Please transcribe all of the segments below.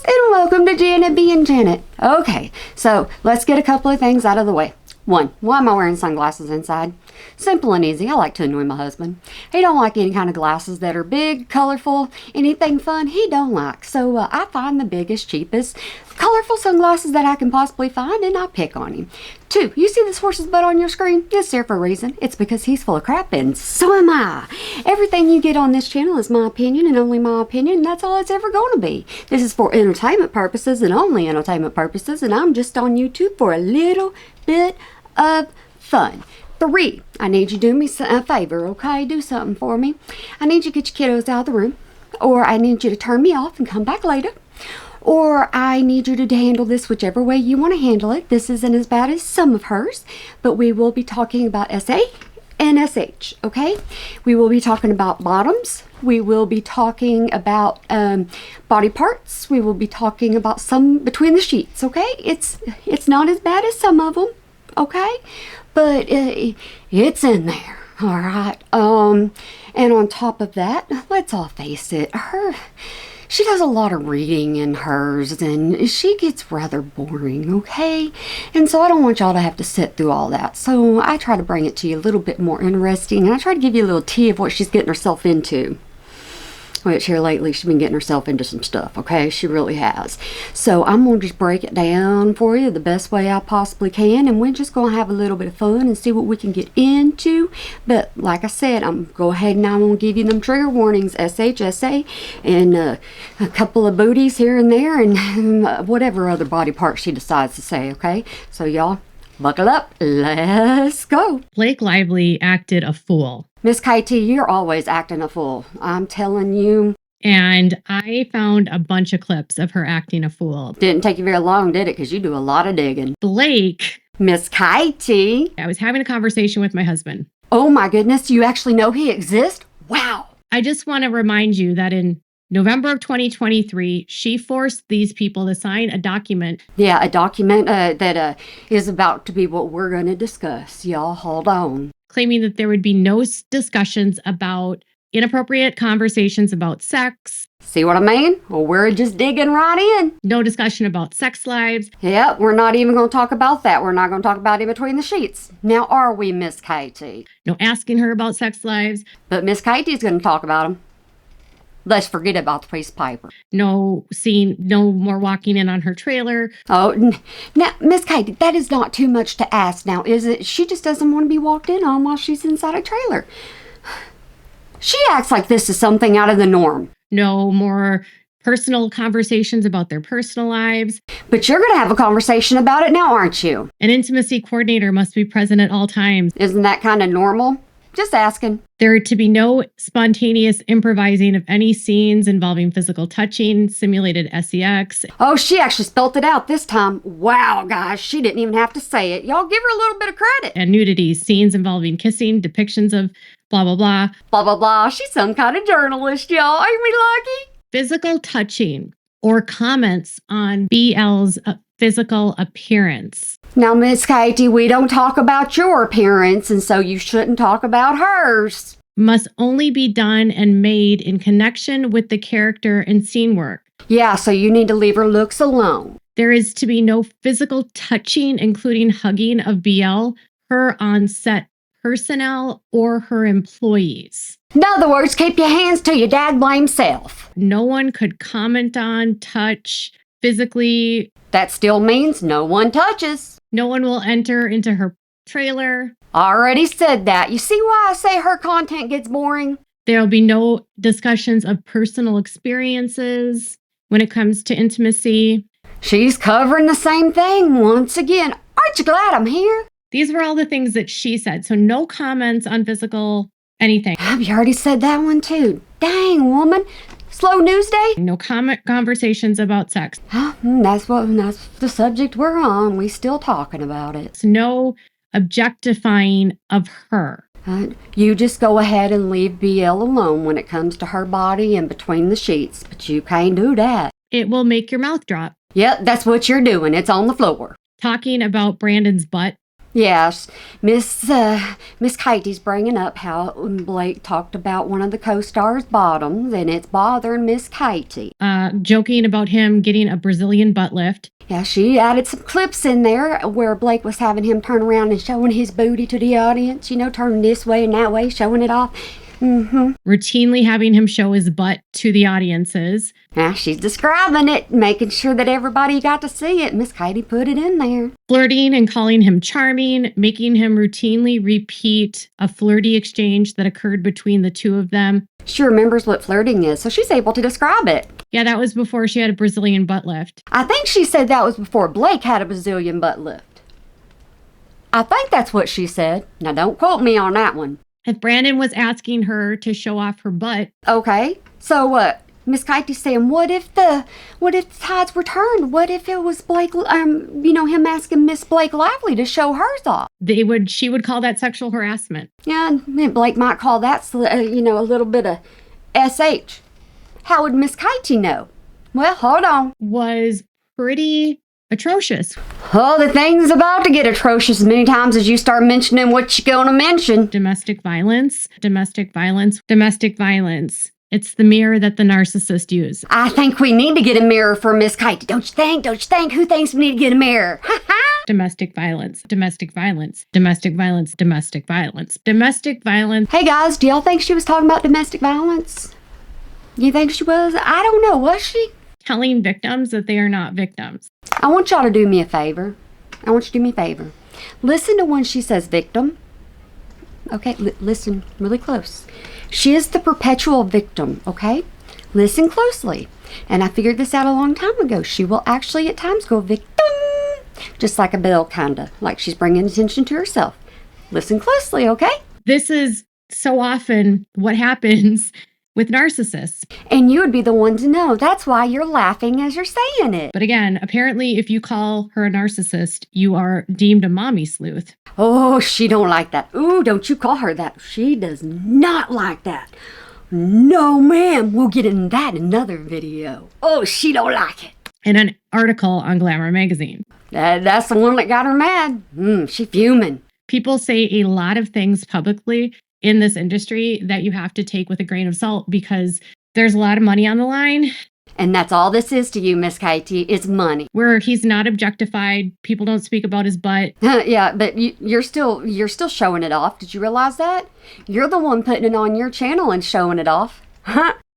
and welcome to Janet being Janet. Okay, so let's get a couple of things out of the way. One, why am I wearing sunglasses inside? Simple and easy. I like to annoy my husband. He don't like any kind of glasses that are big, colorful, anything fun. He don't like. So I find the biggest, cheapest, colorful sunglasses that I can possibly find, and I pick on him. Two, you see this horse's butt on your screen? It's there for a reason. It's because he's full of crap, and so am I. Everything you get on this channel is my opinion and only my opinion, and that's all it's ever going to be. This is for entertainment purposes and only entertainment purposes, and I'm just on YouTube for a little bit of fun. Three, I need you to do me a favor, okay? Do something for me. I need you to get your kiddos out of the room, or I need you to turn me off and come back later, or I need you to handle this whichever way you want to handle it. This isn't as bad as some of hers, but we will be talking about SA and SH, okay? We will be talking about bottoms. We will be talking about body parts. We will be talking about some between the sheets, okay? It's not as bad as some of them, okay? But it's in there, all right? And on top of that, let's all face it, she does a lot of reading in hers, and she gets rather boring, okay? And so I don't want y'all to have to sit through all that. So I try to bring it to you a little bit more interesting, and I try to give you a little tea of what she's getting herself into. Which here lately, she's been getting herself into some stuff, okay? She really has. So I'm going to just break it down for you the best way I possibly can, and we're just going to have a little bit of fun and see what we can get into. But like I said, I'm go ahead and I'm going to give you them trigger warnings, SHSA, and a couple of booties here and there, and whatever other body part she decides to say, okay? So y'all, buckle up. Let's go. Blake Lively acted a fool. Miss KT, you're always acting a fool. I'm telling you. And I found a bunch of clips of her acting a fool. Didn't take you very long, did it? Because you do a lot of digging. Blake. Miss KT. I was having a conversation with my husband. Oh my goodness, you actually know he exists? Wow. I just want to remind you that in November of 2023, she forced these people to sign a document. Yeah, a document that is about to be what we're going to discuss. Y'all, hold on. Claiming that there would be no discussions about inappropriate conversations about sex. See what I mean? Well, we're just digging right in. No discussion about sex lives. Yeah, we're not even going to talk about that. We're not going to talk about it between the sheets. Now, are we, Miss KT? No asking her about sex lives. But Miss KT's going to talk about them. Let's forget about the piece of paper. No more walking in on her trailer. Oh, now, Miss Katie, that is not too much to ask now, is it? She just doesn't want to be walked in on while she's inside a trailer. She acts like this is something out of the norm. No more personal conversations about their personal lives. But you're going to have a conversation about it now, aren't you? An intimacy coordinator must be present at all times. Isn't that kind of normal? Just asking. There are to be no spontaneous improvising of any scenes involving physical touching, simulated sex. Oh, she actually spelt it out this time. Wow, guys, she didn't even have to say it. Y'all give her a little bit of credit. And nudity, scenes involving kissing, depictions of blah, blah, blah. Blah, blah, blah. She's some kind of journalist, y'all. Are we lucky? Physical touching or comments on BL's physical appearance. Now, Miss Katie, we don't talk about your appearance, and so you shouldn't talk about hers. Must only be done and made in connection with the character and scene work. Yeah, so you need to leave her looks alone. There is to be no physical touching, including hugging of BL, her on-set personnel, or her employees. In other words, keep your hands to your dad-blame self. No one could comment on, touch, physically. That still means no one touches. No one will enter into her trailer. Already said that. You see why I say her content gets boring? There'll be no discussions of personal experiences when it comes to intimacy. She's covering the same thing once again. Aren't you glad I'm here? These were all the things that she said. So no comments on physical anything. You already said that one too. Dang, woman. Slow news day? No conversations about sex. That's the subject we're on. We still talking about it. No objectifying of her. You just go ahead and leave BL alone when it comes to her body and between the sheets, but you can't do that. It will make your mouth drop. Yep, that's what you're doing. It's on the floor. Talking about Brandon's butt. Yes, Miss Katie's bringing up how Blake talked about one of the co-stars' bottoms, and it's bothering Miss Katie. Joking about him getting a Brazilian butt lift. Yeah, she added some clips in there where Blake was having him turn around and showing his booty to the audience, turning this way and that way, showing it off. Routinely having him show his butt to the audiences. Now she's describing it, making sure that everybody got to see it. Miss Katie put it in there. Flirting and calling him charming, making him routinely repeat a flirty exchange that occurred between the two of them. She remembers what flirting is, so she's able to describe it. Yeah, that was before she had a Brazilian butt lift. I think she said that was before Blake had a Brazilian butt lift. I think that's what she said. Now don't quote me on that one. If Brandon was asking her to show off her butt. Okay, so what? Miss Katie's saying, what if the tides were turned? What if it was Blake, him asking Miss Blake Lively to show hers off? She would call that sexual harassment. Yeah, and Blake might call that, a little bit of SH. How would Miss Katie know? Well, hold on. Was pretty atrocious. Oh, the thing's about to get atrocious many times as you start mentioning what you're going to mention. Domestic violence, domestic violence, domestic violence. It's the mirror that the narcissist use. I think we need to get a mirror for Miss Katie. Don't you think? Don't you think? Who thinks we need to get a mirror? Domestic violence, domestic violence, domestic violence, domestic violence, domestic violence. Hey guys, do y'all think she was talking about domestic violence? You think she was? I don't know. Was she? Telling victims that they are not victims. I want y'all to do me a favor. Listen to when she says victim. Okay, listen really close. She is the perpetual victim, okay? Listen closely. And I figured this out a long time ago. She will actually at times go victim. Just like a bell, kinda. Like she's bringing attention to herself. Listen closely, okay? This is so often what happens with narcissists. And you would be the one to know. That's why you're laughing as you're saying it. But again, apparently if you call her a narcissist, you are deemed a mommy sleuth. Oh, she don't like that. Ooh, don't you call her that. She does not like that. No, ma'am. We'll get in that in another video. Oh, she don't like it. In an article on Glamour magazine. That's the one that got her mad. She fuming. People say a lot of things publicly in this industry that you have to take with a grain of salt because there's a lot of money on the line. And that's all this is to you, Miss Katie, is money. Where he's not objectified. People don't speak about his butt. Yeah, but you're still showing it off. Did you realize that? You're the one putting it on your channel and showing it off.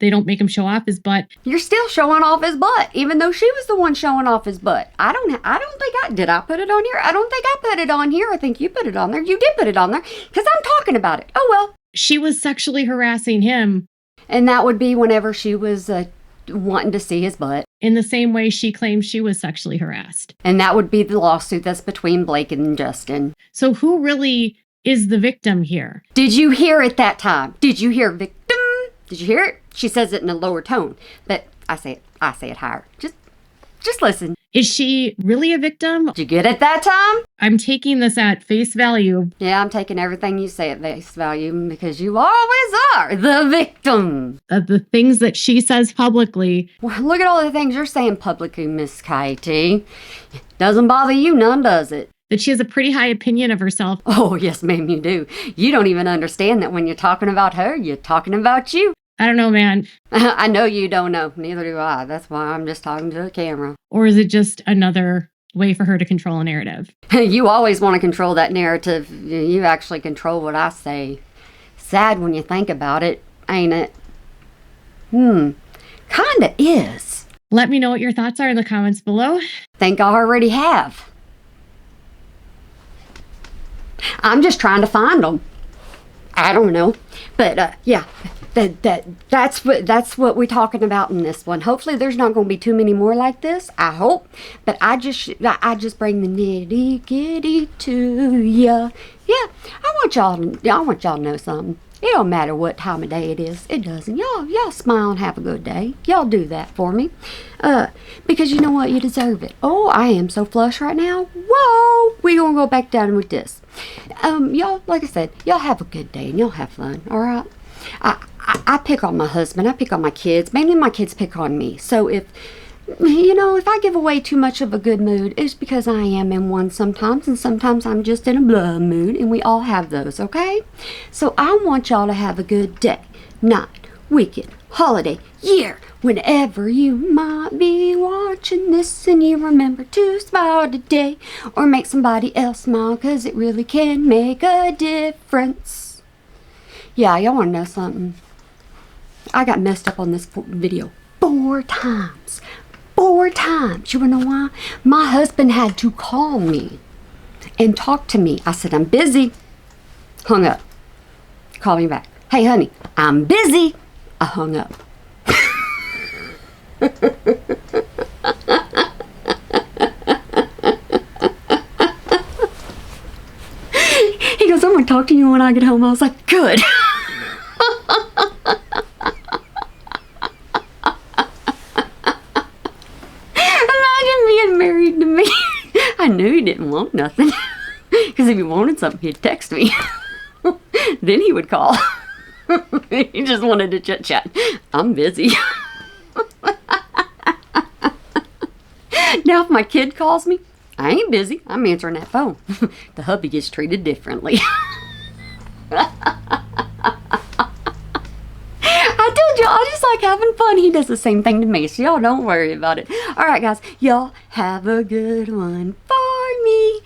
They don't make him show off his butt. You're still showing off his butt, even though she was the one showing off his butt. I don't think did I put it on here? I don't think I put it on here. I think you put it on there. You did put it on there because I'm talking about it. Oh, well. She was sexually harassing him. And that would be whenever she was wanting to see his butt. In the same way she claims she was sexually harassed. And that would be the lawsuit that's between Blake and Justin. So who really is the victim here? Did you hear it that time? Did you hear victim? Did you hear it? She says it in a lower tone, but I say it higher. Just listen. Is she really a victim? Did you get it that time? I'm taking this at face value. Yeah, I'm taking everything you say at face value because you always are the victim. Of the things that she says publicly. Well, look at all the things you're saying publicly, Miss Katie. Doesn't bother you none, does it? That she has a pretty high opinion of herself. Oh, yes, ma'am, you do. You don't even understand that when you're talking about her, you're talking about you. I don't know, man. I know you don't know. Neither do I. That's why I'm just talking to the camera. Or is it just another way for her to control a narrative? You always want to control that narrative. You actually control what I say. Sad when you think about it, ain't it? Kinda is. Let me know what your thoughts are in the comments below. Think I already have. I'm just trying to find them. I don't know. But, yeah. That's what we're talking about in this one. Hopefully there's not going to be too many more like this. I hope. But I just bring the nitty gritty to ya. Yeah, I want y'all to know something. It don't matter what time of day it is. It doesn't. Y'all smile and have a good day. Y'all do that for me. Because you know what? You deserve it. Oh, I am so flush right now. Whoa! We're going to go back down with this. Y'all, like I said, y'all have a good day and y'all have fun. All right? I pick on my husband. I pick on my kids. Mainly my kids pick on me. So if You know, if I give away too much of a good mood, it's because I am in one sometimes, and sometimes I'm just in a blah mood, and we all have those, okay? So I want y'all to have a good day, night, weekend, holiday, year, whenever you might be watching this, and you remember to smile today, or make somebody else smile, 'cause it really can make a difference. Yeah, y'all wanna know something? I got messed up on this video 4 times. 4 times. You wanna know why? My husband had to call me and talk to me. I said, I'm busy. Hung up. Call me back. Hey, honey, I'm busy. I hung up. He goes, I'm gonna talk to you when I get home. I was like, good. Being married to me. I knew he didn't want nothing. Because if he wanted something, he'd text me. Then he would call. He just wanted to chit chat. I'm busy. Now, if my kid calls me, I ain't busy. I'm answering that phone. The hubby gets treated differently. I told y'all, I just like having fun. He does the same thing to me, so y'all don't worry about it. All right, guys, y'all have a good one for me.